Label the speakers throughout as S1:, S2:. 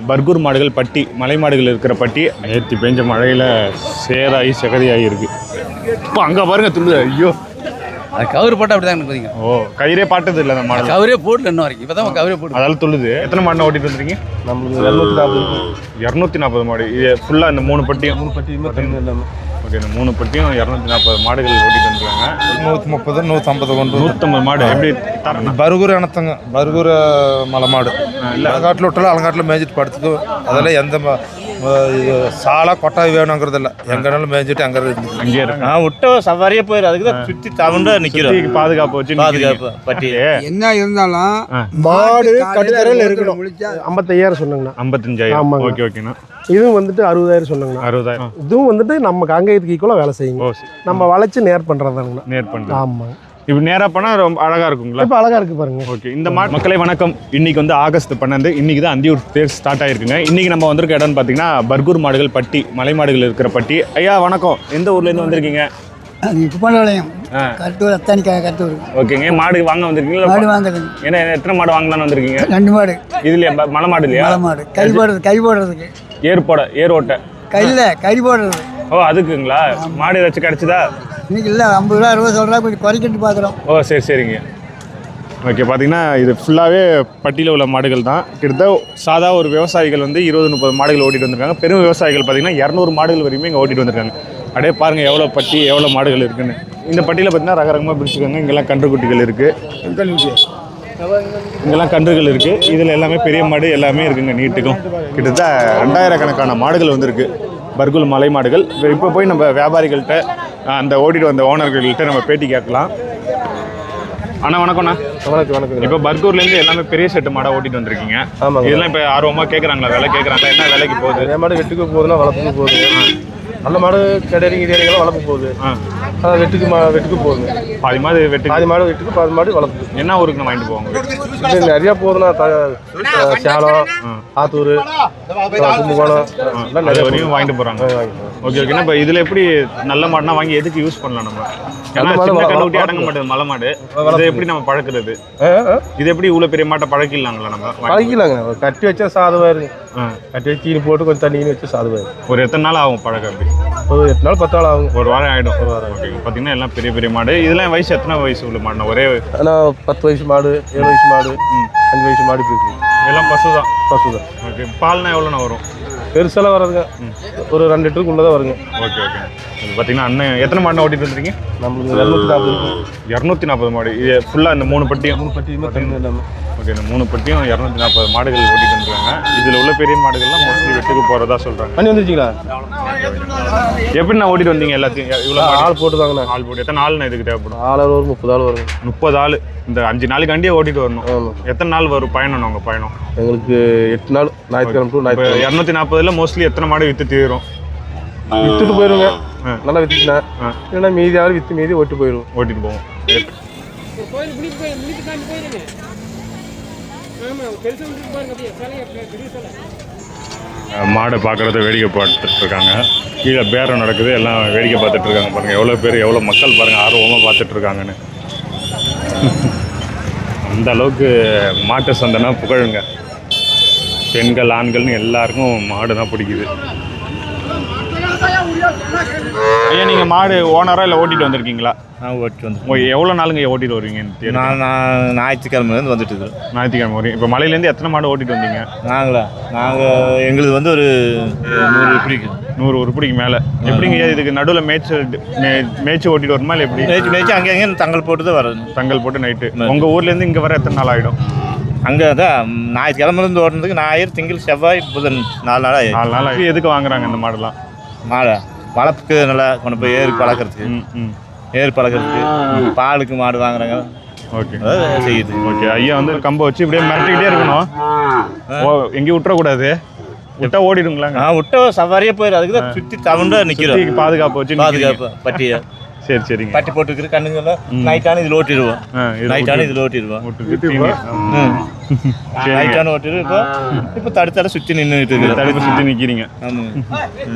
S1: பர்கூர் மாடுகள் பட்டி, மலை மாடுகள் இருக்கிற பட்டி. நேற்று பெஞ்ச மழையில் சேராகி செகதியாகி இருக்கு. இப்போ அங்கே பாருங்க துள்ளு. ஐயோ,
S2: அது கவுரு போட்டால் அப்படி தான் எனக்கு.
S1: ஓ, கயிறே பாட்டது இல்லை அந்த மாடு.
S2: கவரே போடல இன்னும் வரைக்கும். இப்போ தான் கவரே போட்டு
S1: அதால் துள்ளுது. எத்தனை மாடு ஓட்டிட்டு வந்துருக்கீங்க?
S3: நம்மளுக்கு 240
S1: மாடு. இது ஃபுல்லாக இந்த 3 பட்டியும்.
S3: 3 பட்டி எல்லாமே.
S1: ஓகே, இந்த 3 பட்டியும் 240 மாடுகள் ஓட்டிட்டு வந்துருக்காங்க.
S3: 130 150 கொண்டு
S1: 150 மாடு. எப்படி
S3: பருகூர் அணத்தங்க, பருகூர் மலை மாடு இல்லை. அலங்காட்டில் விட்டாலும் அலங்காட்டில் மேய்ஞ்சிட்டு படுத்துக்கும். அதெல்லாம் எந்த சாலா கொட்டாய் வேணுங்கிறது இல்லை. எங்கனாலும் மேய்ஞ்சிட்டு அங்கே இருந்து
S1: அங்கேயே இருக்கு.
S4: விட்ட சவாரியே போயிடும். அதுக்கு தான் சுற்றி தகுந்த நிற்கிறோம்.
S1: பாதுகாப்பு வச்சு
S4: பாதுகாப்பு பட்டி
S5: என்ன இருந்தாலும்
S6: மாடு கட்டுத்தரையில் இருக்கணும். 55,000 சொன்னாங்கண்ணா.
S1: 55,000. ஓகே ஓகேண்ணா.
S6: இதுவும் வந்துட்டு 60,000 சொன்னாங்கண்ணா.
S1: 60,000.
S6: இதுவும் வந்துட்டு நம்ம காங்கேயத்துக்கு ஈக்குவலாக வேலை செய்யுங்க. நம்ம வளைச்சு நேர் பண்ணுறதாங்கண்ணா.
S1: நேர் பண்ணுறோம்.
S6: ஆமாம்.
S1: இப்படி நேராக போனால் ரொம்ப அழகாக இருக்குங்களா?
S6: இப்போ அழகாக இருக்குது பாருங்க.
S1: ஓகே, இந்த மக்களை வணக்கம். இன்னைக்கு வந்து ஆகஸ்ட் 12. இன்னைக்கு தான் அந்தியூர் தேர் ஸ்டார்ட் ஆயிருக்குங்க. இன்னைக்கு நம்ம வந்திருக்க இடம்னு பார்த்தீங்கன்னா பர்கூர் மாடுகள் பட்டி, மலை மாடுகள் இருக்கிற பட்டி. ஐயா வணக்கம். எந்த ஊர்லேருந்து வந்திருக்கீங்க?
S5: குப்பநாளையம் கட்டூர், அத்தானி கட்டூர்.
S1: ஓகேங்க. மாடு வாங்க வந்திருக்கீங்களா?
S5: மாடு வாங்குறது.
S1: ஏன்னா எத்தனை மாடு வாங்கலான்னு வந்திருக்கீங்க?
S5: 2 மாடு.
S1: இதுலையா மலை மாடு இல்லையா?
S5: மலை மாடு. கை போடுறதுக்கு.
S1: ஏர் ஓட்ட
S5: கையில் கறி போடுறது.
S1: ஓ, அதுக்குங்களா? மாடு ஏதாச்சும் கிடச்சிதா?
S5: இன்னைக்கு இல்லை, 50 ரூபா 60 சொல்கிறா, கொஞ்சம் குறைக்கிட்டு பார்க்குறோம்.
S1: ஓ, சரிங்க. ஓகே, பார்த்தீங்கன்னா இது ஃபுல்லாகவே பட்டியில் உள்ள மாடுகள் தான். கிட்டத்தட்ட சாதா ஒரு விவசாயிகள் வந்து 20-30 மாடுகள் ஓட்டிகிட்டு வந்திருக்காங்க. பெரும் விவசாயிகள் பார்த்தீங்கன்னா 200 மாடுகள் வரையுமே இங்கே ஓட்டிகிட்டு வந்திருக்காங்க. அப்படியே பாருங்கள் எவ்வளோ பட்டி, எவ்வளோ மாடுகள் இருக்குன்னு. இந்த பட்டியில் பார்த்தீங்கன்னா ரகரகமாக பிடிச்சிருக்காங்க. இங்கெல்லாம் கன்றுக்குட்டிகள் இருக்குது. இங்கெல்லாம் கன்றுகள் இருக்குது. இதில் எல்லாமே பெரிய மாடு எல்லாமே இருக்குங்க. நீட்டுக்கும் கிட்டத்தட்ட 2000 கணக்கான மாடுகள் வந்துருக்கு. பர்கூர் மலை மாடுகள். இப்போ போய் நம்ம வியாபாரிகள்கிட்ட, அந்த ஓட்டிட்டு வந்த ஓனர்கள்கிட்ட நம்ம பேட்டி கேட்கலாம். அண்ணா வணக்கம்ண்ணா.
S3: வணக்கம்.
S1: இப்போ பர்கூர்லேருந்து எல்லாமே பெரிய செட்டு மாடாக ஓட்டிட்டு வந்திருக்கீங்க.
S3: ஆமாங்க.
S1: இதெல்லாம் இப்போ ஆர்வமாக கேட்குறாங்களா? விலை கேட்குறாங்களா? என்ன விலைக்கு போகுது?
S3: என் மாடு வெட்டுக்கு போகுதுன்னா வளர்ப்புக்கு போகுது. நல்ல மாடு கிடையாது, இடையில வளர்ப்பு போகுது. அதான் வெட்டுக்கு போகுது.
S1: பாதி மாடு வெட்டுக்கு,
S3: பாதி மாடு வெட்டுக்கு, பாதி மாடு வளர்ப்பு.
S1: என்ன ஊருக்கு நான் வாங்கிட்டு போவாங்க?
S3: நிறையா போகுதுன்னா சேலம், ஆத்தூர், கும்பகோணம் எல்லாம் நிறைய
S1: வரையும் வாங்கிட்டு போகிறாங்க. ஓகே. இப்போ இதில் எப்படி நல்ல மாடுனா வாங்கி எதுக்கு யூஸ் பண்ணலாம் நம்ம? ஏன்னா சின்ன கண்டுக்குட்டி அடங்க மாட்டேது மலை மாடு. இதை எப்படி நம்ம பழக்கிறது? இது எப்படி இவ்வளோ பெரிய மாட்டை பழக்கிடலாங்களா? நம்ம
S3: பழகிக்கலாங்க. கட்டி வச்சா சாதுவாக இருக்கு. கட்டி வச்சு தீனி போட்டு கொஞ்சம் தண்ணி வச்சு சாதுவாக இருக்கு.
S1: ஒரு எத்தனை நாள் ஆகும் பழக்க? அப்படி
S3: ஒரு 8 நாள் 10 நாள் ஆகும்.
S1: ஒரு வாரம் ஆகிடும். ஓகே. பார்த்தீங்கன்னா எல்லாம் பெரிய பெரிய மாடு. இதெல்லாம் வயசு எத்தனை வயசு உள்ள மாடுனா? ஒரே
S3: ஆனால் 10 வயசு மாடு, 7 வயசு மாடு, 5 வயசு மாடு இருக்கு.
S1: எல்லாம் பசு தான்.
S3: ஓகே.
S1: பால்னா எவ்வளோண்ணா வரும்?
S3: பெருசெல்லாம் வராதுங்க. ஒரு 2 லிட்டருக்குள்ளே தான் வருங்க.
S1: ஓகே. இது பார்த்தீங்கன்னா அண்ணன் எத்தனை மாடு ஓட்டிட்டு வந்துருக்கீங்க?
S3: நம்மளுக்கு 240
S1: மாடு. இது ஃபுல்லாக இந்த 3 பட்டியும்.
S3: 3 பட்டி எல்லாமே.
S1: ஓகே, இந்த 3 பட்டியும் 240 மாடுகள் ஓட்டிட்டு வந்துருக்காங்க. இதில் உள்ள பெரிய மாடுகள்லாம் மோஸ்ட்லி வெட்டுக்கு போகிறதா சொல்கிறாங்க.
S3: பண்ணி வந்துருச்சிங்களா?
S1: எப்படி நான் ஓட்டிட்டு வந்தீங்க எல்லாத்தையும்? இவ்வளோ
S3: ஆள் போட்டு தாங்கண்ணா.
S1: ஆள் போட்டு எத்தனை நாள்ண்ணா இதுக்கு தேவைப்படும்?
S3: ஆள் ஒரு 30 ஆள் வருங்க.
S1: 30 ஆள். இந்த 5 நாளுக்காண்டியே ஓட்டிட்டு வரணும். எத்தனை நாள் வரும் பயணம்? உங்கள் பயணம்
S3: எங்களுக்கு 8 நாள். ஞாயிற்றுக்கிழமை டு ஞாயிற்றுக்கிழமை.
S1: 240ல் மோஸ்ட்லி எத்தனை மாடு விற்று தீரும்?
S3: விற்றுட்டு போயிடுங்க. நல்லா விற்றுட்டேன். இல்லைன்னா மீதி ஆள் விற்று மீதி ஓட்டிட்டு போவோம். மாடை பார்க்குறத வேடிக்கை பார்த்துட்டு இருக்காங்க. கீழே பேரம் நடக்குது. எல்லாம் வேடிக்கை பார்த்துட்டு இருக்காங்க. பாருங்கள் எவ்வளோ பேர், எவ்வளோ மக்கள் பாருங்கள் ஆர்வமாக பார்த்துட்டு இருக்காங்கன்னு. அந்த அளவுக்கு மாட்டு சந்தைனா புகழுங்க. பெண்கள் ஆண்கள்னு எல்லாருக்கும் மாடு தான் பிடிக்குது. ஐயா, நீங்கள் மாடு ஓனராக இல்லை ஓட்டிட்டு வந்திருக்கீங்களா?
S4: ஓட்டிட்டு வந்து
S1: எவ்வளோ நாளுங்க ஓட்டிட்டு வருவீங்க?
S4: நான் ஞாயிற்றுக்கிழமைலேருந்து வந்துட்டு இருக்கோம்.
S1: ஞாயிற்றுக்கிழமை வரையும். இப்போ மலையிலேருந்து எத்தனை மாடு ஓட்டிட்டு வந்தீங்க?
S4: நாங்கள் எங்களுக்கு வந்து ஒரு 100 உருப்படிக்கு
S1: 100 உருப்படிக்கு மேலே. எப்படிங்க இதுக்கு நடுவில் மேய்ச்சி ஓட்டிட்டு வருமா இல்லை எப்படி?
S4: மேய்ச்சி அங்கே தங்கல் போட்டு தான் வரும்.
S1: தங்கல் போட்டு நைட்டு. உங்கள் ஊர்லேருந்து இங்கே வர எத்தனை நாள் ஆகிடும்?
S4: அங்கே தான் ஞாயிற்றுக்கிழமைலேருந்து ஓடுறதுக்கு ஞாயிறு, திங்கள், செவ்வாய், புதன் 4 நாள் ஆகிடும்.
S1: 4 நாள். எதுக்கு வாங்குறாங்க இந்த மாடெல்லாம்?
S4: மாடை வளர்ப்புக்கு நல்லா கொண்டு போய் ஏறி பழக்கிறதுக்கு, பாலுக்கு மாடு வாங்குறாங்க.
S1: ஓகே,
S4: செய்யுது.
S1: ஓகே. ஐயா வந்து கம்பை வச்சு இப்படியே மிரட்டிக்கிட்டே இருக்கணும். எங்கேயும் விட்டுறக்கூடாது. விட்டா ஓடிடுங்களாங்க?
S4: விட்ட சவாரியே போயிடும். அதுக்கு தான் சுற்றி தகுந்த நிற்கிறோம்.
S1: பாதுகாப்பு வச்சு.
S4: பாதுகாப்பு பட்டியை
S1: சரிங்க.
S4: பட்டி போட்டுக்கிற கண்ணுங்கெல்லாம் நைட்டான இதில் ஓட்டிடுவோம். லைட்டான ஓட்டிட்டு இப்போ தடுத்தால சுற்றி நின்றுட்டு இருக்குது.
S1: தடுப்பு சுற்றி நிற்கிறீங்க.
S4: ஆமாம்.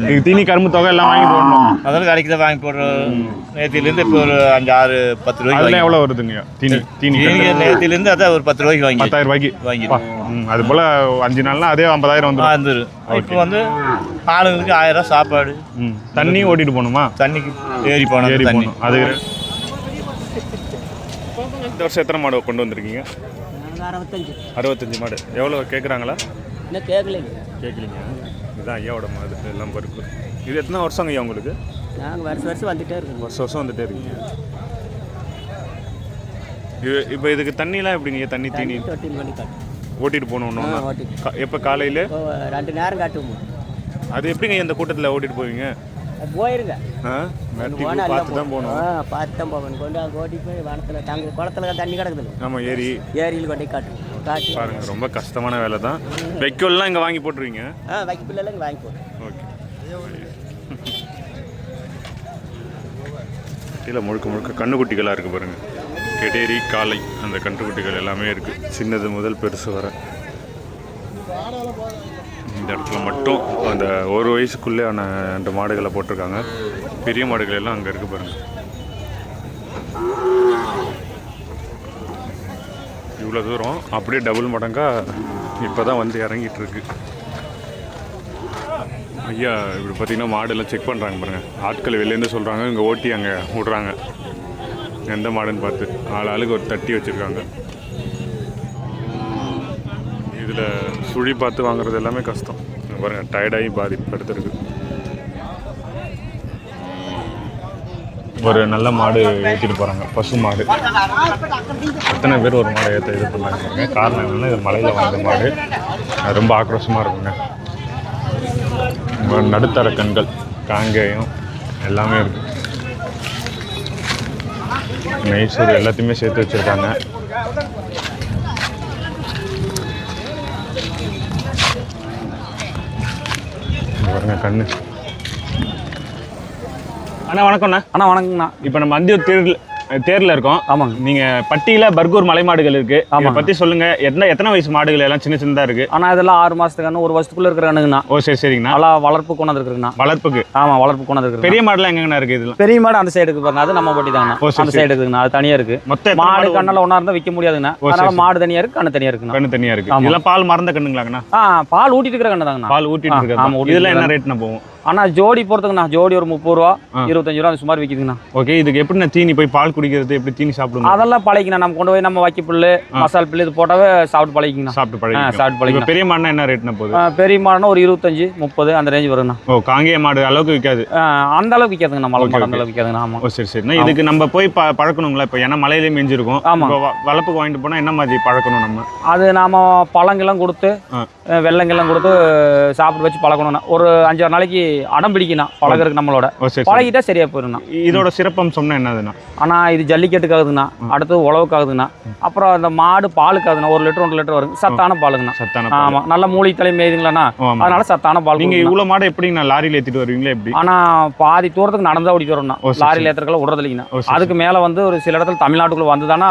S1: இதுக்கு தீனி கரும்பு தொகை எல்லாம் வாங்கி போடணும்.
S4: அதெல்லாம் கடைக்கு தான் வாங்கி போடுறோம். நேத்திலேருந்து இப்போ ஒரு 5, 6, 10 ரூபாய்க்கு.
S1: அதெல்லாம் எவ்வளோ வருதுங்க தீனி? தீனி
S4: நேத்திலேருந்து அதான் ஒரு 10 ரூபாய்க்கு வாங்கி
S1: 10,000 ரூபாய்க்கு
S4: வாங்கி
S1: அது போல் 5 நாள்னா அதே 50,000 வந்துடும்.
S4: இப்போ வந்து ஆளுங்களுக்கு 1000 ரூபா சாப்பாடு.
S1: தண்ணி ஓட்டிட்டு போகணுமா?
S4: தண்ணிக்கு ஏறி போனோம்.
S1: ஏறி
S4: தண்ணி
S1: போகணும். அது இந்த வருஷம் எத்தனை மாடு கொண்டு வந்திருக்கீங்க? 65 மாடு. எவ்வளோ கேட்குறாங்களா?
S7: இன்னும் கேட்கலைங்க.
S1: கேட்கலீங்க. இதுதான் ஐயாவோட மாடு எல்லாம் பருப்பு. இது எத்தனை வருஷங்க ஐயா உங்களுக்கு?
S7: நாங்கள் வருஷம் வந்துட்டே இருக்கோம்.
S1: வருஷம் வந்துட்டே இருக்கீங்க. இது இப்போ இதுக்கு தண்ணிலாம் எப்படிங்க? தண்ணி தீனி
S7: தொட்டில் பண்ணி காட்டும்.
S1: ஓட்டிட்டு போகணும்.
S7: ஓட்டிட்டு
S1: எப்போ காலையில்?
S7: 2 நேரம் காட்டுவோம்.
S1: அது எப்படிங்க இந்த கூட்டத்தில் ஓட்டிட்டு போவீங்க?
S7: அது போயிருங்க.
S1: பார்த்து தான் போகணும்.
S7: பார்த்து தான் போகணும். கொண்டு அங்கே ஓட்டி போய் வனத்தில் தங்க குளத்துல தண்ணி கிடக்குது.
S1: நம்ம
S7: ஏரியில் கொண்டு காட்டுவோம். காட்டி
S1: பாருங்க, ரொம்ப கஷ்டமான வேலை தான். வைக்கோல்லாம் இங்கே வாங்கி போட்டுருவீங்க?
S7: வைக்கப்பில்லாம் இங்கே வாங்கி போடுறோம்.
S1: ஓகே. கீழே முழுக்க முழுக்க கண்ணுக்குட்டிகளாக இருக்குது பாருங்கள். கெடேரி காளை அந்த கன்றுக்குட்டிகள் எல்லாமே இருக்குது, சின்னது முதல் பெருசு வர. இந்த இடத்துல மட்டும் அந்த ஒரு வயசுக்குள்ளே 2 மாடுகளை போட்டிருக்காங்க. பெரிய மாடுகள் எல்லாம் அங்கே இருக்குது பாருங்கள். இவ்வளோ தூரம் அப்படியே டபுள் மடங்காக இப்போ தான் வந்து இறங்கிட்டு இருக்கு. ஐயா இப்படி பார்த்தீங்கன்னா மாடெல்லாம் செக் பண்ணுறாங்க பாருங்கள். ஆட்கள் வெளிலேருந்து சொல்கிறாங்க, இங்கே ஓட்டி அங்கே விட்றாங்க. எந்த மாடுன்னு பார்த்து ஆளுக்கு ஒரு தட்டி வச்சுருக்காங்க. இதில் சுழி பார்த்து வாங்குறது எல்லாமே கஷ்டம். பாருங்கள், டயர்டாகி பாதிப்படுத்திருக்கு. ஒரு நல்ல மாடு ஏற்றிட்டு போகிறாங்க, பசு மாடு. எத்தனை பேர் ஒரு மாடை ஏற்ற இது பண்ணாங்க? காரணம் என்னென்னா, இது மலையில் வந்த மாடு ரொம்ப ஆக்ரோஷமாக இருக்குங்க. நடுத்தர கண்கள், காங்கேயம் எல்லாமே இருக்குது. நெய்சூர் எல்லாத்தையுமே சேர்த்து வச்சுருக்காங்க. பாருங்க கண்ணு. அண்ணா வணக்கம்ண்ணா.
S2: அண்ணா வணக்கங்கண்ணா.
S1: இப்போ நம்ம அந்தியூர் தேரில் இருக்கோம்.
S2: ஆமாங்க.
S1: நீங்கள் பட்டியில் பர்கூர் மலை மாடுகள் இருக்குது.
S2: ஆமாம்.
S1: பற்றி சொல்லுங்கள். எத்தனை வயசு மாடுகள் எல்லாம் சின்ன சின்னதாக இருக்குது?
S2: ஆனால் இதெல்லாம் 6 மாதத்துக்கு 1 வருஷத்துக்குள்ளே இருக்கிற கண்ணுங்கண்ணா.
S1: ஓ சரி சரிங்கண்ணா.
S2: நல்லா வளர்ப்பு கொண்டாந்து இருக்குங்கண்ணா.
S1: வளர்ப்புக்கு?
S2: ஆமாம், வளர்ப்பு கொண்டாந்து இருக்கு.
S1: பெரிய மாடுலாம் எங்கண்ணா இருக்குது? இதெல்லாம்
S2: பெரிய மாடு அந்த சைடு இருக்கு பாருங்க, அது நம்ம பட்டி தாங்கண்ணா. அந்த சைடு இருக்குங்கண்ணா, அது தனியாக இருக்குது.
S1: மொத்தம்
S2: மாடு கண்ணெல்லாம் ஒன்றா இருந்தால் விற்க முடியாதுங்கண்ணா. அதனால மாடு தனியாக இருக்குது, கண்ணு தனியாக இருக்குண்ணா.
S1: கண்ணு தனியாக இருக்குது. இதெல்லாம் பால் மறந்த கண்ணுங்களாங்கண்ணா?
S2: பால் ஊட்டிட்டு இருக்கிற கண்ணு தாங்கண்ணா.
S1: பால் ஊட்டிட்டு இருக்கு.
S2: ஆமாம்.
S1: இதெல்லாம் என்ன ரேட்னா போகும்?
S2: ஆனால் ஜோடி பொறுத்துங்கண்ணா. ஜோடி ஒரு 30 ரூபா 25 ரூபா சுமார் விற்கிதுங்கண்ணா.
S1: ஓகே. இதுக்கு எப்படி நான் தீனி போய் பால் குடிக்கிறது, எப்படி தீனி சாப்பிடுங்க?
S2: அதெல்லாம் பழகிக்கணும். நம்ம கொண்டு போய் நம்ம வைக்க புல்லு, மசால் புல்லு இது போட்டாவே சாப்பிட்டு பழகிக்கணும்.
S1: சாப்பிட்டு பழகிக்கணும். பெரிய மாடுனா என்ன ரேட்னா போகுது?
S2: பெரிய மாடுனா ஒரு 25, 30 அந்த ரேஞ்ச் வருங்கண்ணா.
S1: ஓ, காங்கேய மாடு அளவுக்கு விற்காது?
S2: அந்த அளவுக்கு விற்காதுங்கண்ணா. மலை மாடு அந்த அளவுக்கு விற்காதுங்கண்ணா. ஆமாம்.
S1: ஓ சரி சரிண்ணா. இதுக்கு நம்ம போய் பழக்கணுங்களா? இப்போ ஏன்னா மலையிலே மேய்ஞ்சிருக்கும்.
S2: ஆமாம்.
S1: வளர்ப்புக்கு வாங்கிட்டு போனால் என்ன மாதிரி பழக்கணும் நம்ம?
S2: அது நாம பழங்கெல்லாம் கொடுத்து வெள்ளங்கெல்லாம் கொடுத்து சாப்பிட்டு வச்சு பழக்கணும்னா ஒரு 5-6 நாளைக்கு அடம் பிடிக்கணும் பழகிறதுக்கு நம்மளோட. பழகிட்டா சரியா போயிருங்கண்ணா.
S1: இதோட சிறப்பம்சம்னா என்னதுண்ணா?
S2: ஆனால் இது ஜல்லிக்கட்டுக்காகுதுண்ணா, அடுத்தது உழவுக்காகுதுண்ணா, அப்புறம் அந்த மாடு பாலுக்காகுதுண்ணா. 1 லிட்டர் 1 லிட்டர் வரும். சத்தான பாலுங்கண்ணா.
S1: சத்தான.
S2: ஆமாம், நல்ல மூலிகை தலை மேய்துங்களாண்ணா. அதனால சத்தான பால்.
S1: நீங்கள் இவ்வளோ மாடு எப்படிங்கண்ணா லாரியில் ஏற்றிட்டு வருவீங்களா எப்படி?
S2: ஆனால் பாதி தூரத்துக்கு நடந்தா ஓடிட்டு வரோம்ண்ணா. லாரியில் ஏற்றுறதுல விடுறதில்லைங்கண்ணா. அதுக்கு மேலே வந்து ஒரு சில இடத்துல தமிழ்நாட்டுக்குள்ள வந்து தானே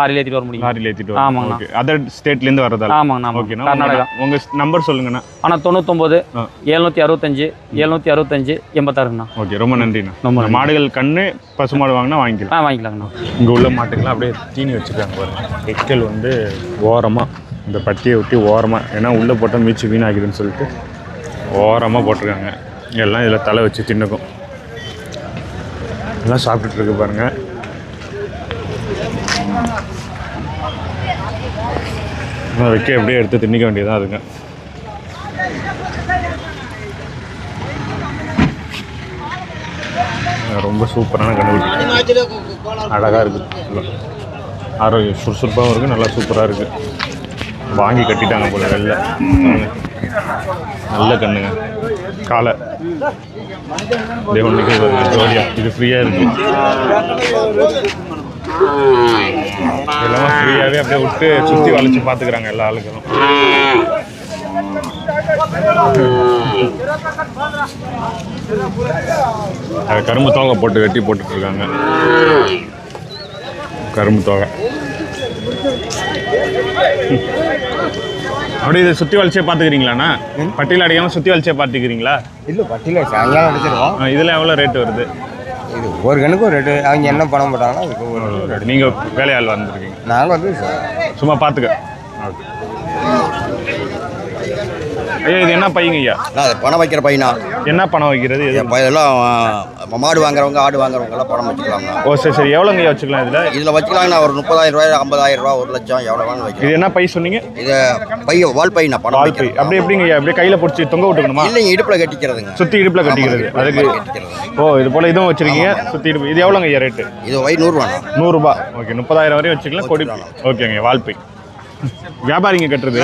S2: லாரியில் ஏற்றிட்டு வர முடியும்.
S1: லாரியில் ஏற்றிட்டு வரும்.
S2: ஆமாங்கண்ணா.
S1: அதர் ஸ்டேட்லேருந்து வரதா?
S2: ஆமாங்கண்ணா.
S1: ஓகேண்ணா.
S2: கர்நாடகா.
S1: உங்கள் நம்பர் சொல்லுங்கண்ணா.
S2: ஆனால் 99 765 765 86ங்கண்ணா.
S1: ஓகே, ரொம்ப நன்றிண்ணா.
S2: ரொம்ப
S1: மாடுகள் கண்ணு பசுமாடு வாங்கினா வாங்கிக்கலாம்.
S2: வாங்கிக்கலாங்கண்ணா.
S1: இங்கே உள்ள மாட்டுக்கெல்லாம் அப்படியே தீனி வச்சுருக்காங்க பாருங்க. எக்கல் வந்து ஓரமாக இந்த பட்டியை ஒட்டி ஓரமாக, ஏன்னா உள்ளே போட்டால் மீச்சு வீணாகிதுன்னு சொல்லிட்டு ஓரமாக போட்டிருக்காங்க. எல்லாம் இதில் தலை வச்சு தின்னுக்கும். எல்லாம் சாப்பிட்டுட்டு இருக்கு பாருங்கள். வைக்க எப்படியே எடுத்து தின்னிக்க வேண்டியதான் அதுங்க. ரொம்ப சூப்பரான கண்டுபிடிச்சி, அழகாக இருக்குது. ஆரோக்கியம் சுறுசுறுப்பாகவும் இருக்குது, நல்லா சூப்பராக இருக்குது. வாங்கி கட்டிட்டாங்க போல. வெளில நல்ல கண்ணுங்க. காலை தேவனுக்கு ஜோடியா இது ஃப்ரீயாக இருக்குது. இதெல்லாம் ஃப்ரீயாகவே அப்படியே விட்டு சுற்றி வளைச்சி பார்த்துக்கிறாங்க எல்லா ஆளுகளும். கரும்பு தோகை போட்டு வெட்டி போட்டுட்ருக்காங்க. கரும்பு தோகை அப்படியே இதை சுற்றி வளைச்சே பார்த்துக்கிறீங்களாண்ணா? பட்டியில் அடிக்காமல் சுற்றி வளைச்சே பார்த்துக்கிறீங்களா?
S8: இல்லை பட்டியில் சாயங்காலம் அடிச்சிருவோம்.
S1: இதில் எவ்வளோ ரேட்டு வருது?
S8: இது ஒரு கணக்கு ஒரு ரேட்டு. அவங்க என்ன பணம் போட்டாங்கன்னா அதுக்கு ஒரு ரேட்டு.
S1: நீங்கள் வேலையாள் வந்திருக்கீங்க?
S8: நாங்கள் வந்து
S1: சும்மா பார்த்துக்க. ஓகே ஐயா, இது என்ன பையங்க ஐயா?
S9: அது பணம் வைக்கிற பையனா?
S1: என்ன பணம் வைக்கிறது?
S9: எல்லாம் மாடு வாங்குறவங்க ஆடு வாங்குறவங்க எல்லாம் பணம் வச்சுக்கலாங்க.
S1: ஓ சரி சரி. எவ்வளோங்க ஐயா வச்சுக்கலாம் இதில்?
S9: இதில் வச்சுக்கலாங்கண்ணா ஒரு 30,000 ரூபாய், 50,000 ரூபா, 1 லட்சம் எவ்வளோ வேணும்
S1: இது
S9: வைக்கலாம்.
S1: என்ன பை சொன்னீங்க?
S9: இது பைய வால் பையனா? பணம்
S1: வால் பை. அப்படி எப்படிங்க ஐயா? அப்படியே கையில் பிடிச்சி தொங்க விட்டுக்கணுமா?
S9: இல்லைங்க, இடுப்பில் கட்டிக்கிறதுங்க.
S1: சுற்றி இடுப்பில் கட்டிக்கிறது. அதுக்கு
S9: கட்டிக்கிறது.
S1: ஓ இது போல் இதுவும் வச்சுருக்கீங்க சுற்றி இடுப்பு. இது எவ்வளோங்க ஐயா ரேட்டு?
S9: இது 100 ரூபாண்ணா.
S1: 100 ரூபா. ஓகே 30,000 வரையும் வச்சுக்கலாம். கொடி ஓகேங்க. வால்பை வியாபாரிங்க கட்டுறது.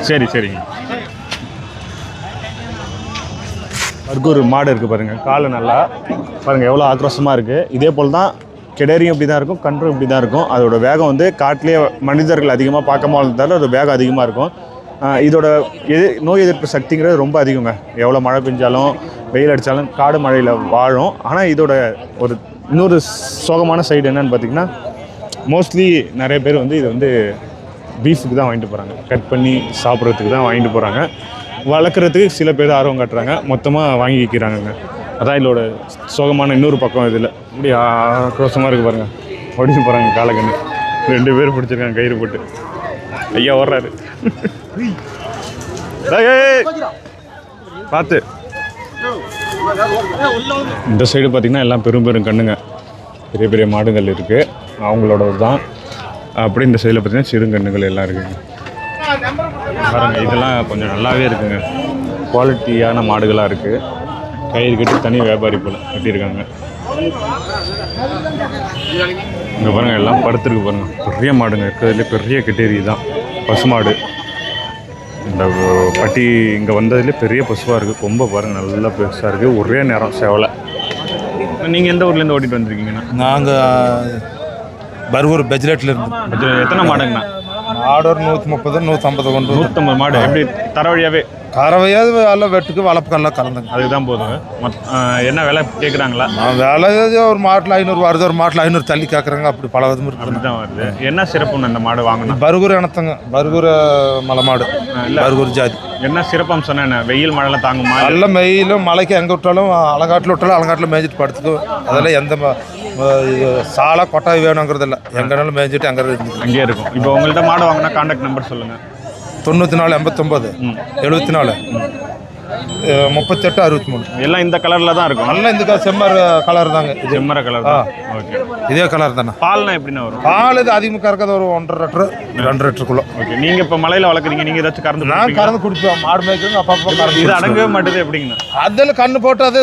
S1: சரி சரிங்க. பர்கூர் மாடு இருக்குது பாருங்கள். காலை நல்லா பாருங்கள் எவ்வளோ ஆக்ரோஷமாக இருக்குது. இதே போல் தான் கிடரியும் இப்படி தான் இருக்கும், கன்றும் இப்படி தான் இருக்கும். அதோட வேகம் வந்து காட்டிலே மனிதர்கள் அதிகமாக பார்க்காம இருந்தாலும் அதோட வேகம் அதிகமாக இருக்கும். இதோட நோய் எதிர்ப்பு சக்திங்கிறது ரொம்ப அதிகங்க. எவ்வளோ மழை பெஞ்சாலும் வெயில் அடித்தாலும் காடு மழையில் வாழும். ஆனால் இதோட ஒரு இன்னொரு சோகமான சைடு என்னன்னு பார்த்திங்கன்னா, மோஸ்ட்லி நிறைய பேர் வந்து இது வந்து பீஃபுக்கு தான் வாங்கிட்டு போகிறாங்க. கட் பண்ணி சாப்பிட்றதுக்கு தான் வாங்கிட்டு போகிறாங்க. வளர்க்குறதுக்கு சில பேர் ஆர்வம் காட்டுறாங்க, மொத்தமாக வாங்கி விற்கிறாங்கங்க. அதான் இதோட சோகமான இன்னொரு பக்கம். இதில் இப்படி ஆக்ரோஷமாக இருக்குது பாருங்கள். ஓடிச்சு போகிறாங்க காலக்கண்ணு. 2 பேர் பிடிச்சிருக்காங்க கயிறு போட்டு. ஐயா ஓடுறாரு. பார்த்து இந்த சைடு பார்த்திங்கன்னா எல்லாம் பெரும் பெரும் கண்ணுங்க. பெரிய பெரிய மாடுகள் இருக்குது, அவங்களோட தான். அப்படி இந்த சைடில் பார்த்திங்கன்னா சிறுங்கண்ணுகள் எல்லாம் இருக்குங்க. பாருங்க இதெல்லாம் கொஞ்சம் நல்லாவே இருக்குங்க. குவாலிட்டியான மாடுகளாக இருக்குது. கயிறு கட்டி தனி வியாபாரி போல் கட்டியிருக்காங்க. இங்கே பாருங்கள் எல்லாம் படுத்துருக்கு பாருங்கள். பெரிய மாடுங்க இருக்கிறதுலே பெரிய கெட்டேரி தான் பசுமாடு. இந்த பட்டி இங்கே வந்ததுலேயே பெரிய பசுவாக இருக்குது. கொம்பை பாருங்கள் நல்லா பெருசாக இருக்குது. ஒரே நேரம் சேவலை. நீங்கள் எந்த ஊர்லேருந்து ஓட்டிகிட்டு வந்திருக்கீங்கண்ணா?
S3: நாங்கள் பர்கூர் பெஜ்லேட்டில் இருந்து.
S1: எத்தனை மாடுங்கண்ணா?
S3: ஆடு ஒரு 130 150 கொண்டு
S1: 150 மாடு. எப்படி தர வழியாகவே?
S3: கறவையாவது எல்லாம் வெட்டுக்கு வளர்ப்புக்கெல்லாம் கலந்துங்க.
S1: அதுக்கு தான் போதுங்க. என்ன விலை கேட்குறாங்களா?
S3: வேலை ஒரு மாட்டில் 500 வருது, ஒரு மாட்டில் 500 தள்ளி கேட்குறாங்க. அப்படி பல விதமும் இருக்குது.
S1: தான் வருது. என்ன சிறப்புன்னு அந்த மாடு வாங்கணும்?
S3: பர்கூர் இனத்தங்க, பர்கூர் மலை மாடு, பர்கூர் ஜாதி.
S1: என்ன சிறப்பம்சம்னா என்ன? வெயில் மழைலாம் தாங்குமா?
S3: நல்ல வெயிலும் மழைக்கு எங்கே விட்டாலும் அலங்காட்டில் விட்டாலும் அலங்காட்டில் மேய்ஞ்சிட்டு படுத்துக்கும். அதெல்லாம் எந்த சாலை கொட்டாய் வேணுங்கிறது இல்லை. எங்கேனாலும் மேய்ஞ்சிட்டு அங்கே இருந்து
S1: அங்கேயே இருக்கும். இப்போ உங்கள்கிட்ட மாடு வாங்கினா கான்டாக்ட் நம்பர் சொல்லுங்கள்.
S3: 94 89 74 38 63.
S1: எல்லாம் இந்த கலரில் தான் இருக்கும்.
S3: நல்லா இந்த செம்மர் கலர் தாங்க.
S1: செம்மர கலர் தான். ஓகே
S3: இதே கலர் தானே.
S1: பால்னா எப்படின்னா வரும்?
S3: பால் இது அதிகமாக கறக்கிறது ஒரு 1.5 லிட்டரு 2 லிட்டருக்குள்ள.
S1: ஓகே. நீங்கள் இப்போ மலையில் வளர்க்குறீங்க, நீங்கள் ஏதாச்சும் கறந்து?
S3: நான் கறந்து குடிப்பேன். மாடு மேய்க்கிறது அப்பப்போ கறந்து.
S1: இது அடங்கவே மாட்டுது எப்படிங்கண்ணா?
S3: அதில் கண்ணு போட்டு அது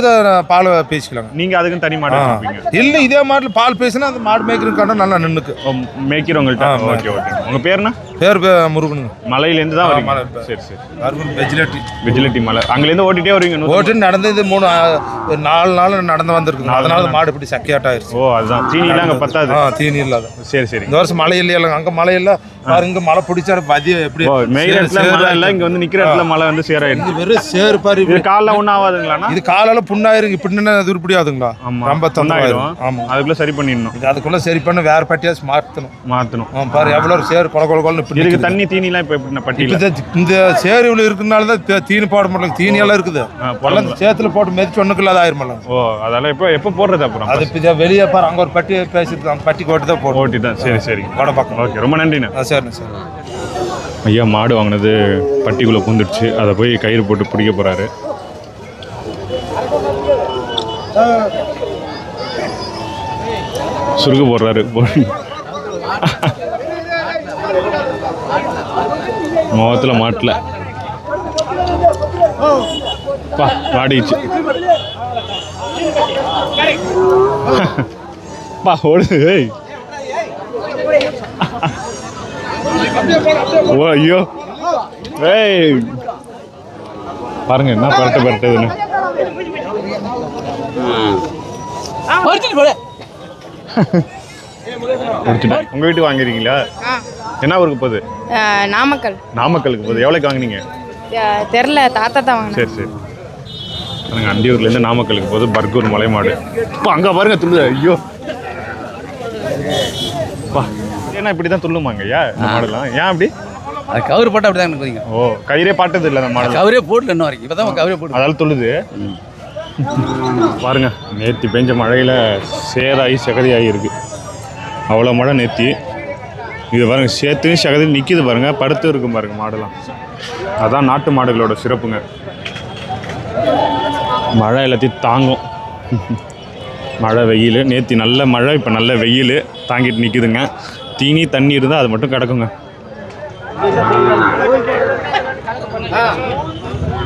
S3: பால் பேசிக்கலாங்க.
S1: நீங்கள் அதுக்கும் தனி மாடு வச்சுருப்பீங்க?
S3: இல்லை இதே மாட்டில் பால் பேசினா அந்த மாடு மேய்க்கிற கண்ணு நல்லா நின்றுக்கு
S1: மேய்க்கிறவங்கள்ட்ட. Okay okay. உங்கள் பேருண்ணா?
S3: பேர் முருகனுங்க.
S1: மலையிலேருந்து தான் வரீங்க? சரி சரி. வெஜிலேட்டி மலை. அங்கேருந்து ஓட்டிகிட்டே வருவீங்க?
S3: ஓட்டு நடந்து இது 4 நாள் நடந்து வந்திருக்கு. அதனால மாடு இப்படி சக்கையாட்டாயிருச்சு.
S1: ஓ அதுதான். தீனிலாம் அங்கே பத்தாது.
S3: தீனி இல்லாத.
S1: சரி சரி.
S3: இந்த வருஷம் மழை இல்லையா? அங்கே மழை இல்லை. இங்கே மழை பிடிச்சா பதிய எப்படி
S1: மெயின் இடத்துல மழை இல்லை, இங்கே வந்து நிற்கிற இடத்துல மழை வந்து சேராயிடுச்சு.
S3: வெறும் சேரு பாரு.
S1: இது காலில் ஒன்றும் ஆகாதுங்களாண்ணா?
S3: இது காலால புண்ணாயிருங்க. இப்படி துருப்படி ஆகுதுங்களா? ரொம்ப தொந்தாயிரும்.
S1: ஆமாம், அதுக்குள்ளே சரி பண்ணிடணும்.
S3: அதுக்குள்ளே சரி பண்ண வேற பட்டியாச்சு மாற்றணும். பாரு எவ்வளோ சேரு கொல
S1: இதுக்கு தண்ணி தீனிலாம் இப்போ எப்படி பட்டியில்?
S3: இந்த சேரு இவ்வளோ இருக்கிறனால தான் தீனி போட முடியல. தீனியெல்லாம் இருக்குது. சேத்துல போட்டு மெதிச்சு ஒன்றுக்கு இல்லாத ஆயிருமல்ல.
S1: ஓ அதெல்லாம் எப்போ போடுறது? அப்புறம்
S3: அது இப்போ வெளியே பாரு. அங்கே ஒரு பட்டி பேசிட்டு அந்த பட்டி கோட்டி தான் போட்டு
S1: ஓட்டி தான். சரி சரி.
S3: படம் பார்க்கணும்.
S1: ஓகே ரொம்ப நன்றிண்ணா.
S3: சரிண்ணா சார்.
S1: ஐயா மாடு வாங்கினது பட்டிக்குள்ளே பூந்துடுச்சு. அதை போய் கயிறு போட்டு பிடிக்க போகிறாரு. சுருக்க போடுறாரு. முகத்தில் மாட்டில் வாடிச்சு. பா ஓடுது. ஓ ஐயோ ஏய் பாருங்க என்ன பரட்டுதுன்னு. உங்க வீட்டுக்கு வாங்கிருக்கீங்களா? என்ன ஊருக்கு போகுது? நாமக்கலுக்கு போகுது. எவ்வளோக்கு வாங்கினீங்க?
S10: தெரில, தாத்தா தான் வாங்கினேன்.
S1: சரி சரி. நாங்கள் அந்தியூர்லேருந்து நாமக்கலுக்கு போகுது பர்கூர் மலை மாடு. இப்போ அங்கே பாருங்க துள்ளுது. ஐயோ பா ஏன்னா இப்படி தான் துள்ளுமாங்க ஐயா இந்த மாடெல்லாம் ஏன் அப்படி
S11: அது கவுரு போட்டால் அப்படி தான் இருக்குதுங்க.
S1: ஓ கயிறே பாட்டது இல்லை அந்த மாடல்
S11: கவரே போடல இன்னும் வரைக்கும். இப்போ தான் கவரே போட்டு
S1: அதால் துள்ளுது பாருங்க. நேற்று பெஞ்ச மழையில் சேராகி சகதியாகி இருக்கு. அவ்வளோ மழை நேற்று. இது பாருங்க சேத்துன்னு சகதி நிற்கிது பாருங்க. படுத்து இருக்கும் பாருங்க மாடெல்லாம். அதான் நாட்டு மாடுகளோட சிறப்புங்க. மழை எல்லாத்தையும் தாங்கும். மழை வெயில் நேற்று நல்ல மழை இப்போ நல்ல வெயில் தாங்கிட்டு நிற்குதுங்க. தீனி தண்ணி இருந்தால் அது மட்டும் கிடக்குங்க.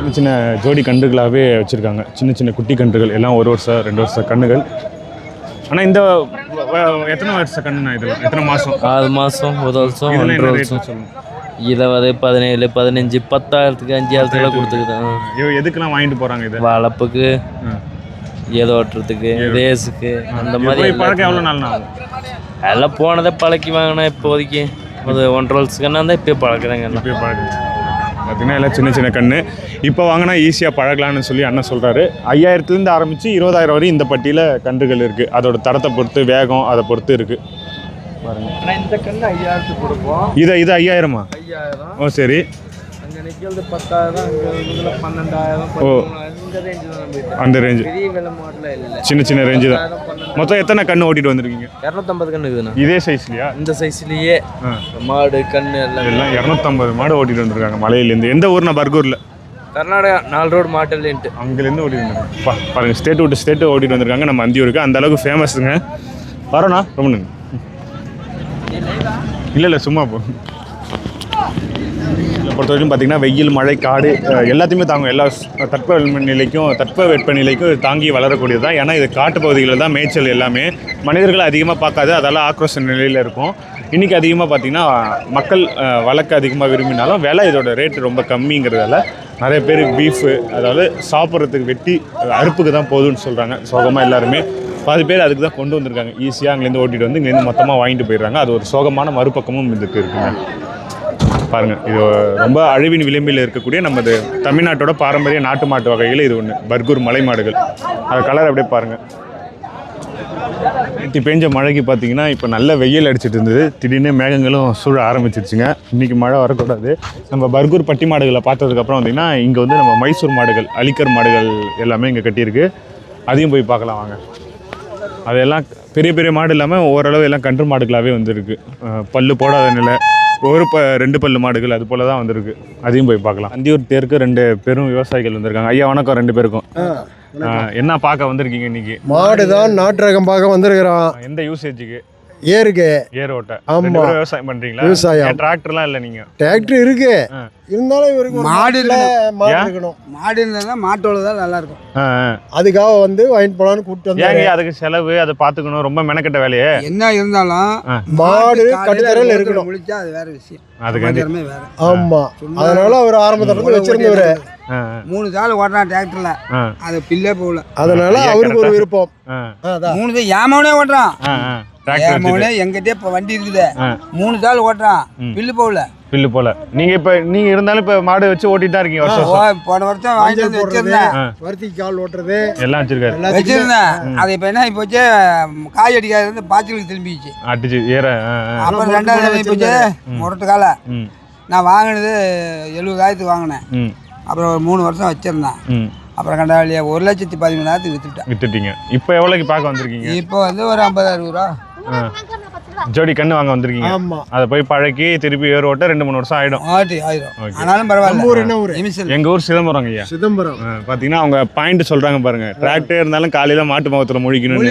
S1: சின்ன சின்ன ஜோடி கன்றுகளாகவே வச்சுருக்காங்க. சின்ன சின்ன குட்டி கன்றுகள் எல்லாம் 1 வருஷம் 2 வருஷம் கன்றுகள். ஆனால் இந்த எத்தனை வருஷம் கண்ணுண்ணா இதெல்லாம் எத்தனை மாதம்?
S12: 6 மாதம் 1 வருஷம் 1.5 வருஷம்
S1: சொல்லுங்கள்.
S12: இதை 17 15 10,000க்கு 5,000 கொடுத்துக்குது.
S1: எதுக்கெல்லாம் வாங்கிட்டு போகிறாங்க இது?
S12: வளர்ப்புக்கு ஏதோ ஓட்டுறதுக்கு ரேஸுக்கு அந்த மாதிரி.
S1: பழக்கம் எவ்வளோ நாள் ஆகும்?
S12: எல்லாம் போனதே பழக்கி வாங்கினா இப்போதைக்கு ஒரு 1.5 வருஷத்துக்குன்னா தான் இப்போ பழக்கிறாங்க. எல்லாம்
S1: இப்போ பழக்கம் பார்த்தீங்கன்னா எல்லாம் சின்ன சின்ன கன்று. இப்போ வாங்கினா ஈஸியாக பழகலான்னு சொல்லி அண்ணன் சொல்கிறாரு. 5000லேருந்து ஆரம்பித்து 20,000 வரையும் இந்த பட்டியில் கன்றுகள் இருக்குது. அதோட தரத்தை பொறுத்து வேகம் அதை பொறுத்து இருக்குது பாருங்க.
S6: இந்த கன்று 5000 கொடுப்போம்.
S1: இது 5000மா?
S6: 5000.
S1: ஓ சரி.
S6: அங்கே நிற்கிறது 10,000, அங்கே 12,000.
S1: ஓ
S6: இந்த ரேஞ்சு தான் நம்ம.
S1: அந்த ரேஞ்சு
S6: பெரிய விலை மாடல இல்லை.
S1: சின்ன சின்ன ரேஞ்சு தான். மொத்தம் எத்தனை கன்று ஓட்டிட்டு வந்திருக்கீங்க?
S12: 250 கன்று இருக்குதுண்ணா.
S1: இதே சைஸ்லையா?
S12: இந்த சைஸ்லேயே மாடு கன்று
S1: எல்லாம் 250 மாடு ஓட்டிட்டு வந்திருக்காங்க மலையிலேருந்து. எந்த ஊர்னா? பர்கூரில்
S12: கர்நாடகா 4 ரோடு மாட்டல்ன்ட்டு
S1: அங்கேருந்து ஓட்டிட்டு வந்திருக்காங்க. பாருங்கள் ஸ்டேட் விட்டு ஸ்டேட்டு ஓட்டிட்டு வந்திருக்காங்க. நம்ம அந்தியூருக்கு அந்த அளவுக்கு ஃபேமஸுங்க. வரோண்ணா ரொம்ப நன்றி. இல்லை சும்மா போ. பொறுத்த வரைக்கும் பார்த்திங்கன்னா வெயில் மழை காடு எல்லாத்தையுமே தாங்கும். எல்லா தட்ப வெப்பநிலைக்கும் தாங்கி வளரக்கூடியது தான். ஏன்னா இது காட்டு பகுதிகளில் தான் மேய்ச்சல் எல்லாமே. மனிதர்கள் அதிகமாக பார்க்காது, அதெல்லாம் ஆக்ரோஷ நிலையில் இருக்கும். இன்றைக்கி அதிகமாக பார்த்திங்கன்னா மக்கள் வளர்க்க அதிகமாக விரும்பினாலும் விலை இதோட ரேட்டு ரொம்ப கம்மிங்கிறதால நிறைய பேர் பீஃபு அதாவது சாப்பிட்றதுக்கு வெட்டி அறுப்புக்கு தான் போதும்னு சொல்கிறாங்க. சோகமாக எல்லாருமே பாதி பேர் அதுக்கு தான் கொண்டு வந்திருக்காங்க. ஈஸியாக அங்கேருந்து ஓட்டிகிட்டு வந்து இங்கேருந்து மொத்தமாக வாங்கிட்டு போயிடுறாங்க. அது ஒரு சோகமான மறுபக்கமும் இதுக்கு இருக்குங்க. பாருங்கள் இது ரொம்ப அழிவின் விளிம்பில் இருக்கக்கூடிய நமது தமிழ்நாட்டோட பாரம்பரிய நாட்டு மாட்டு வகையில் இது ஒன்று பர்கூர் மலை மாடுகள். அது கலர் அப்படியே பாருங்கள். நேற்று பெஞ்ச மழைக்கு பார்த்தீங்கன்னா இப்போ நல்ல வெயில் அடிச்சிட்டு இருந்தது. திடீர்னு மேகங்களும் சூழ ஆரம்பிச்சிருச்சுங்க. இன்றைக்கி மழை வரக்கூடாது. நம்ம பர்கூர் பட்டி மாடுகளை பார்த்ததுக்கப்புறம் பார்த்திங்கன்னா இங்கே வந்து நம்ம மைசூர் மாடுகள் அலிக்கர் மாடுகள் எல்லாமே இங்கே கட்டியிருக்கு. அதையும் போய் பார்க்கலாம் வாங்க. அதெல்லாம் பெரிய பெரிய மாடு இல்லாமல் ஓரளவு எல்லாம் கன்று மாடுகளாகவே வந்துருக்கு. பல்லு போடாத நிலை 2 பல்லு மாடுகள் அது போல தான் வந்திருக்கு. அதையும் போய் பார்க்கலாம். அந்தியூர் தேருக்கு 2 பெரும் விவசாயிகள் வந்திருக்காங்க. ஐயா வணக்கம் 2 பேருக்கும். என்ன பார்க்க வந்திருக்கீங்க இன்னைக்கு?
S6: மாடு தான் நாட்டு ரகம் பார்க்க வந்திருக்கிறோம்.
S1: எந்த யூசேஜுக்கு?
S6: ஏருக்கு
S1: ஏர் ஓட்ட.
S6: ஆமா.
S1: விவசாயம் பண்றீங்களா?
S6: விவசாயம்.
S1: டிராக்டர்லாம் இல்லை நீங்க?
S6: டிராக்டர் இருக்கு, இருந்தாலும் இவருக்கு
S5: மாடு
S6: இருக்கணும்.
S5: மாடு இருந்தால் மாட்டோட தான் நல்லா இருக்கும்.
S6: அதுக்காக வந்து வாங்கிட்டு போலான்னு கூப்பிட்டு வந்து.
S1: ஏங்க அதுக்கு செலவு அதை பார்த்துக்கணும், ரொம்ப மெனக்கெட்ட வேலையே.
S5: என்ன இருந்தாலும்
S6: மாடு கட்டுத்தரையில் இருக்கணும்.
S5: முடிச்சா அது வேற விஷயம்.
S1: அதுக்கு
S5: வேற.
S6: ஆமா, அதனால அவர் ஆரம்பத்துல இருந்து வச்சிருந்தவரு
S5: 3 சால் ஓட்டுறான் டிராக்டர்ல. அது பில்லே போகல.
S6: அதனால அவருக்கு ஒரு விருப்பம்.
S5: 3 சால் ஏமாவனே ஓட்டுறான். ஏமாவனே எங்கிட்டே இப்போ வண்டி இருக்குது. 3 சால் ஓட்டுறான், பில்லு போகல.
S1: பில்லு போல. நீங்க இருந்தாலும் இப்ப மாடு வச்சு ஓட்டிட்டு தான் இருக்கீங்க.
S5: போன வருஷம் வாங்கிட்டு வந்து வச்சிருந்தேன்.
S6: வர்த்தி கால் ஓட்டுறது
S1: எல்லாம் வச்சிருக்காரு.
S5: வச்சிருந்தேன். அது இப்ப என்ன போச்சு, காய் அடிக்காது வந்து பாய்ச்சலுக்கு திரும்பிச்சு
S1: அடிச்சு ஏற.
S5: அப்புறம் 2வது போச்சு முரட்டு காலை. நான் வாங்கினது 70,000 வாங்கினேன். அப்புறம் ஒரு 3 வருஷம் வச்சிருந்தேன். அப்புறம் கண்டாலியா 1,13,000
S1: வித்துட்டீங்க. இப்போ எவ்வளோக்கு பார்க்க வந்திருக்கீங்க?
S5: இப்போ வந்து ஒரு 50,000 ரூபா
S1: ஜோடி கண்ணு வாங்க வந்திருக்கீங்க. அதை போய் பழக்கி திருப்பி ஏர் ஓட்ட 2-3 வருஷம் ஆயிடும்.
S5: ஆனாலும் பரவாயில்ல.
S1: எங்க ஊர் சிதம்பரம் ஐயா.
S6: சிதம்பரம்
S1: பாத்தீங்கன்னா அவங்க பாயிண்ட் சொல்றாங்க பாருங்க. டிராக்டர் இருந்தாலும் காலையில மாட்டு முகத்துல முழிக்கணும்.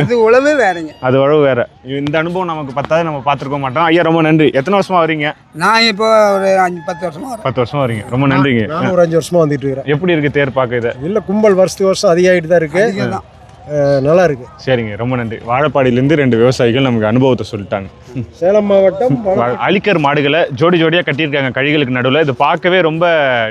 S5: அது உழவு வேறங்க.
S1: அது உழவு வேற. இந்த அனுபவம் நமக்கு பத்தாது, நம்ம பார்த்துருக்க மாட்டோம். ஐயா ரொம்ப நன்றி. எத்தனை வருஷமா வரீங்க?
S5: நான் இப்போ ஒரு 10 வருஷமா
S1: 10 வருஷமா வரீங்க. ரொம்ப நன்றிங்க.
S6: நான் ஒரு 5 வருஷமா வந்துட்டு இருக்கேன்.
S1: எப்படி இருக்கு தேர் பார்க்க? இதை
S6: இல்ல கும்பல் வருஷத்துக்கு வருஷம் அதிகமாகிட்டு தான் இருக்கு. நல்லா இருக்கு.
S1: சரிங்க ரொம்ப நன்றி. வாழப்பாடியிலேருந்து 2 விவசாயிகள் நமக்கு அனுபவத்தை சொல்லிட்டாங்க.
S6: சேலம் மாவட்டம்
S1: அலிக்கர் மாடுகளை ஜோடியாக கட்டியிருக்காங்க கழிகளுக்கு நடுவில். இது பார்க்கவே ரொம்ப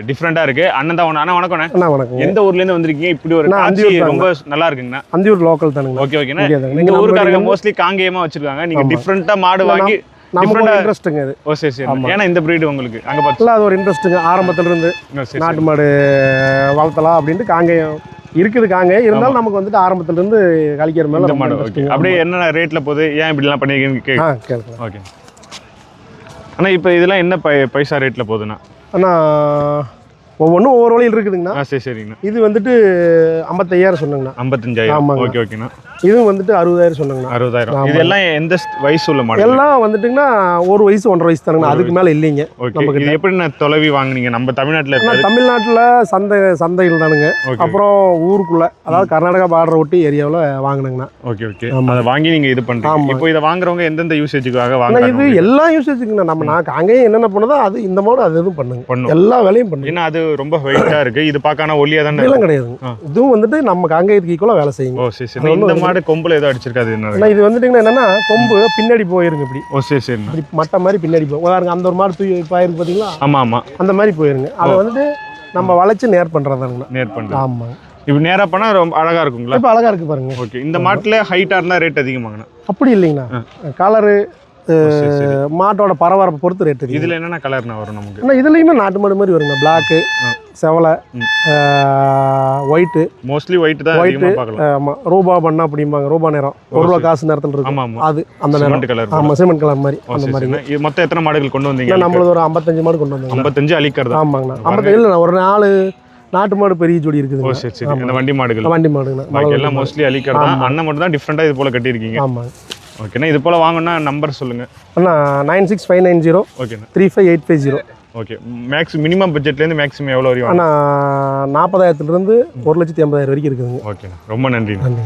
S1: டிஃப்ரெண்டா இருக்கு. அண்ணன் தான். அண்ணா வணக்கம்.
S6: வணக்கம்.
S1: எந்த ஊர்ல இருந்து வந்திருக்கீங்க? இப்படி ஒரு காட்சி ரொம்ப நல்லா இருக்குங்கண்ணா.
S6: அந்தியூர் லோக்கல் தானுங்க.
S1: ஓகே ஓகேண்ணா. இந்த ஊருக்காரங்க மோஸ்ட்லி காங்கேயமா வச்சிருக்காங்க. நீங்க டிஃப்ரெண்டா மாடு வாங்கி
S6: இன்ட்ரெஸ்ட்டுங்க அது.
S1: ஓ சரி சரி. ஏன்னா இந்த பிரீடு உங்களுக்கு அங்கே பார்த்தா
S6: அது ஒரு இன்ட்ரெஸ்ட்டுங்க. ஆரம்பத்துல இருந்து நாட்டு மாடு வளர்த்தலாம் அப்படின்ட்டு காங்கேயம் இருக்குது காங்க இருந்தாலும் நமக்கு வந்துட்டு ஆரம்பத்துல இருந்து கழிக்கிற மேல
S1: இந்த மாடு ஓகே அப்படியே என்ன ரேட்ல போகுது ஏன் இப்படிலாம் பண்ணிருக்கீங்கன்னு
S6: கேட்கலாம்.
S1: ஓகே அண்ணா இப்போ இதெல்லாம் என்ன பைசா ரேட்ல போகுதுண்ணா?
S6: அண்ணா ஒவ்வொன்றும் ஒவ்வொரு வழியில் இருக்குதுங்கண்ணா.
S1: சரி சரிங்கண்ணா.
S6: இது வந்துட்டு 55,000 சொன்னாங்கண்ணா.
S1: 55,000 ஓகே ஓகேண்ணா.
S6: இதுவும் வந்துட்டு 60,000 சொன்னாங்கண்ணா.
S1: 60,000. இது எல்லாம் எந்த வயசு உள்ள மாடு?
S6: எல்லாம் வந்துட்டுங்கன்னா ஒரு வயசு 1.5 வயசு தானுங்கண்ணா, அதுக்கு மேலே இல்லைங்க.
S1: ஓகே இது எப்படி நான் தொலைவி வாங்குனீங்க? நம்ம தமிழ்நாட்டில் இருக்காது.
S6: தமிழ்நாட்டில் சந்தைகள் தானுங்க. அப்புறம் ஊருக்குள்ள அதாவது கர்நாடகா பார்டர் ஒட்டி ஏரியாவில் வாங்கினுங்கண்ணா.
S1: ஓகே ஓகே அதை வாங்கி நீங்கள் இது பண்ணுறீங்க. இப்போ இதை வாங்குறவங்க எந்தெந்த யூசேஜுக்காக
S6: வாங்க? இது எல்லா யூசேஜுக்குண்ணா. நான் அங்கேயும் என்னென்ன பண்ணுதோ அது இந்த மாடு அது எதுவும் பண்ணுங்க, எல்லா வேலையும் பண்ணுங்க.
S1: ஏன்னா அது ரொம்ப வெயிட்டாக இருக்கு. இது பார்க்கான ஒல்லியாக தானே?
S6: இதெல்லாம் கிடையாதுங்க. இதுவும் வந்துட்டு நம்ம காங்கேயத்துக்கு ஈக்குவலாக வேலை செய்யுங்க.
S1: ஓ சரி சரி. இந்த மாடு கொம்புல ஏதோ அடிச்சிருக்காது என்ன?
S6: இது வந்துட்டீங்கன்னா என்னன்னா கொம்பு பின்னாடி போயிருங்க இப்படி.
S1: ஓ சரி சரி.
S6: இப்படி மட்டை மாதிரி பின்னாடி போயிருங்க. அந்த ஒரு மாடு தூக்கி பாயிருக்கு பார்த்தீங்களா?
S1: ஆமாம் ஆமாம்.
S6: அந்த மாதிரி போயிருங்க. அதை வந்துட்டு நம்ம வளைச்சு நேர் பண்ணுறதாங்கண்ணா.
S1: நேர் பண்ணுறோம்.
S6: ஆமாம்.
S1: இப்போ நேராக பண்ணால் ரொம்ப அழகாக இருக்குங்களா?
S6: இப்போ அழகாக இருக்குது பாருங்க.
S1: ஓகே இந்த மாட்டில் ஹைட்டாக இருந்தால் ரேட் அதிகமாங்கண்ணா?
S6: அப்படி இல்லைங்கண்ணா. கலரு மாட்டோட பரபரப்பை பொறுத்து ரேட் இருக்குது.
S1: இதில் என்னென்ன கலர்னா வரும் நமக்கு?
S6: ஆனால் இதுலேயுமே நாட்டு மாடு மாதிரி வருங்க. பிளாக்கு, செவலை, ஒயிட்டு.
S1: மோஸ்ட்லி ஒயிட் தான் அதிகமாக பார்க்கலாம்.
S6: ஆமாம் ரூபா பண்ணா அப்படிம்பாங்க. ரூபா நேரம் 1 ரூபா காசு நேரத்தில் இருக்கும்.
S1: ஆமாம்
S6: அது அந்த நேரம்
S1: கலர்.
S6: ஆமாம் சிமெண்ட் கலர் மாதிரி அந்த மாதிரி.
S1: இது மொத்தம் எத்தனை மாடுகள் கொண்டு வந்தீங்க?
S6: நம்மளுக்கு ஒரு 55 மாடு கொண்டு வந்தோம்.
S1: 55 அழிக்கிறது?
S6: ஆமாங்கண்ணா. 55 இல்லை ஒரு 4 நாட்டு மாடு பெரிய ஜோடி இருக்குது.
S1: ஓ சரி சரி. அந்த வண்டி மாடுகள்?
S6: வண்டி மாடுங்கண்ணா.
S1: பாக்கி எல்லாம் மோஸ்ட்லி அழிக்கிறது. அண்ணன் மட்டும் தான் டிஃப்ரெண்ட்டாக இது போல் கட்டியிருக்கீங்க.
S6: ஆமாங்க.
S1: ஓகேண்ணா இது போல் வாங்கணும்னா நம்பர் சொல்லுங்கள்.
S6: அண்ணா 96590
S1: ஓகேண்ணா
S6: 35850.
S1: ஓகே மினிமம் பட்ஜெட்லேருந்து மேக்ஸிமம் எவ்வளோ வரையும்?
S6: அண்ணா 40,000 1,80,000 வரைக்கும் இருக்குதுங்க.
S1: ஓகேண்ணா ரொம்ப நன்றி.
S6: நன்றி.